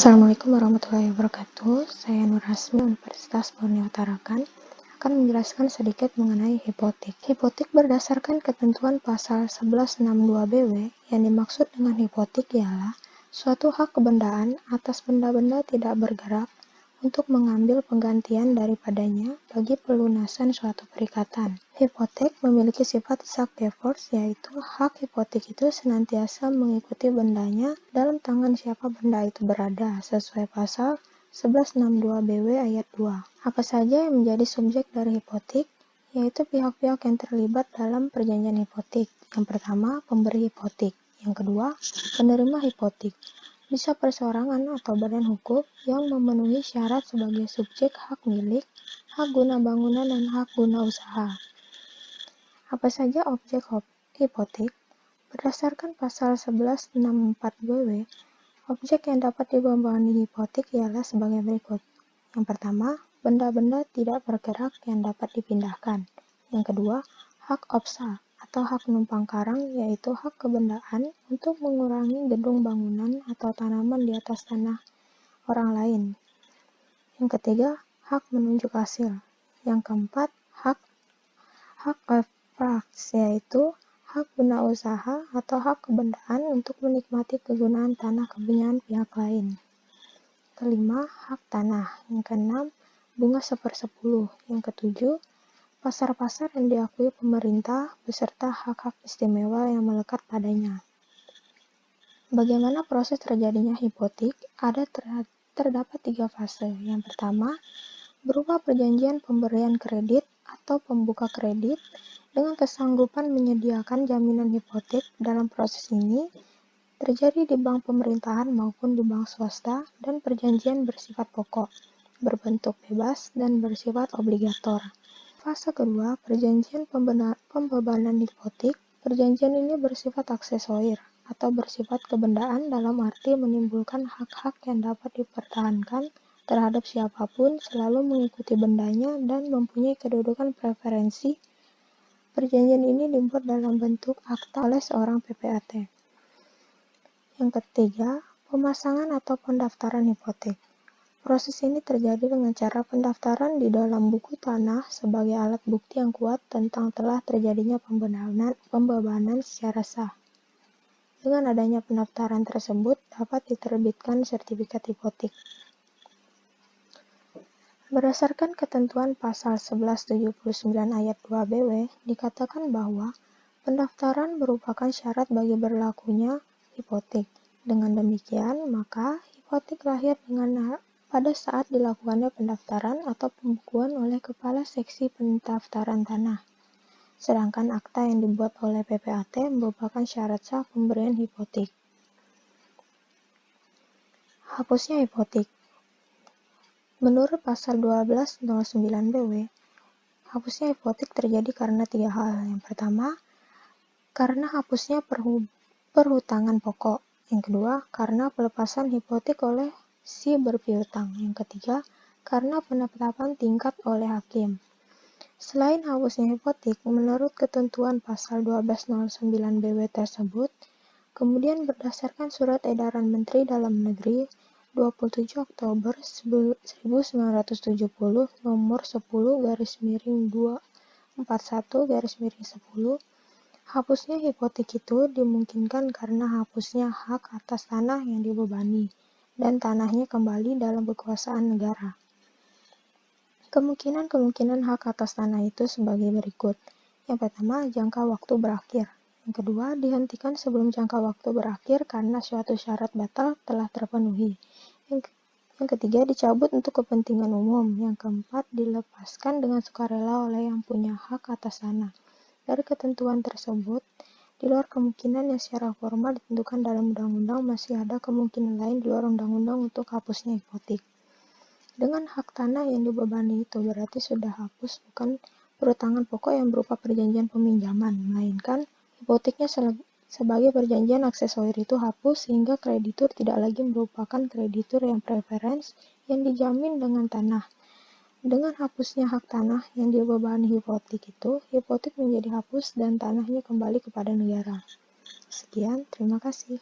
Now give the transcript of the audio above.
Assalamualaikum warahmatullahi wabarakatuh. Saya Nur Hasmi, Universitas Borneo Tarakan, akan menjelaskan sedikit mengenai hipotek. Hipotek berdasarkan ketentuan pasal 1162 BW, yang dimaksud dengan hipotek ialah suatu hak kebendaan atas benda-benda tidak bergerak untuk mengambil penggantian daripadanya bagi pelunasan suatu perikatan. Hipotek memiliki sifat sak de force, yaitu hak hipotek itu senantiasa mengikuti bendanya dalam tangan siapa benda itu berada, sesuai pasal 1162 BW ayat 2. Apa saja yang menjadi subjek dari hipotek? Yaitu pihak-pihak yang terlibat dalam perjanjian hipotek. Yang pertama, pemberi hipotek. Yang kedua, penerima hipotek. Bisa perseorangan atau badan hukum yang memenuhi syarat sebagai subjek hak milik, hak guna bangunan, dan hak guna usaha. Apa saja objek hipotek? Berdasarkan pasal 1164 BW, objek yang dapat dibebani hipotek ialah sebagai berikut. Yang pertama, benda-benda tidak bergerak yang dapat dipindahkan. Yang kedua, hak opsa atau hak numpang karang, yaitu hak kebendaan untuk mengurangi gedung bangunan atau tanaman di atas tanah orang lain. Yang ketiga, hak menunjuk hasil. Yang keempat, hak off-prax, yaitu hak guna usaha atau hak kebendaan untuk menikmati kegunaan tanah kepunyaan pihak lain. Kelima, hak tanah. Yang keenam, bunga 1/10. Yang ketujuh, pasar-pasar yang diakui pemerintah beserta hak-hak istimewa yang melekat padanya. Bagaimana proses terjadinya hipotek? Terdapat 3 fase. Yang pertama, berupa perjanjian pemberian kredit atau pembuka kredit dengan kesanggupan menyediakan jaminan hipotek. Dalam proses ini terjadi di bank pemerintahan maupun di bank swasta, dan perjanjian bersifat pokok, berbentuk bebas, dan bersifat obligator. Fase kedua, perjanjian pembebanan hipotek. Perjanjian ini bersifat aksesorir atau bersifat kebendaan dalam arti menimbulkan hak-hak yang dapat dipertahankan terhadap siapapun, selalu mengikuti bendanya, dan mempunyai kedudukan preferensi. Perjanjian ini dibuat dalam bentuk akta oleh seorang PPAT. Yang ketiga, pemasangan atau pendaftaran hipotek. Proses ini terjadi dengan cara pendaftaran di dalam buku tanah sebagai alat bukti yang kuat tentang telah terjadinya pembebanan secara sah. Dengan adanya pendaftaran tersebut, dapat diterbitkan sertifikat hipotek. Berdasarkan ketentuan pasal 1179 ayat 2 BW, dikatakan bahwa pendaftaran merupakan syarat bagi berlakunya hipotek. Dengan demikian, maka hipotek lahir pada saat dilakukannya pendaftaran atau pembukuan oleh Kepala Seksi Pendaftaran Tanah. Sedangkan akta yang dibuat oleh PPAT merupakan syarat sah pemberian hipotek. Hapusnya hipotek. Menurut pasal 1209 BW, hapusnya hipotek terjadi karena 3 hal. Yang pertama, karena hapusnya perhutangan pokok. Yang kedua, karena pelepasan hipotek oleh si berpiutang. Yang ketiga, karena penetapan tingkat oleh hakim. Selain hapusnya hipotek, menurut ketentuan pasal 1209 BW tersebut, kemudian berdasarkan Surat Edaran Menteri Dalam Negeri 27 Oktober 1970 nomor 10/241/10, hapusnya hipotek itu dimungkinkan karena hapusnya hak atas tanah yang dibebani, dan tanahnya kembali dalam kekuasaan negara. Kemungkinan hak atas tanah itu sebagai berikut. Yang pertama, jangka waktu berakhir. Yang kedua, dihentikan sebelum jangka waktu berakhir karena suatu syarat batal telah terpenuhi. Yang ketiga, dicabut untuk kepentingan umum. Yang keempat, dilepaskan dengan sukarela oleh yang punya hak atas tanah. Dari ketentuan tersebut, di luar kemungkinan yang secara formal ditentukan dalam undang-undang, masih ada kemungkinan lain di luar undang-undang untuk hapusnya hipotek. Dengan hak tanah yang dibebani itu berarti sudah hapus bukan perhutangan pokok yang berupa perjanjian peminjaman, melainkan hipoteknya sebagai perjanjian aksesorir itu hapus sehingga kreditur tidak lagi merupakan kreditur yang preferensi yang dijamin dengan tanah. Dengan hapusnya hak tanah yang dibebani hipotek itu, hipotek menjadi hapus dan tanahnya kembali kepada negara. Sekian, terima kasih.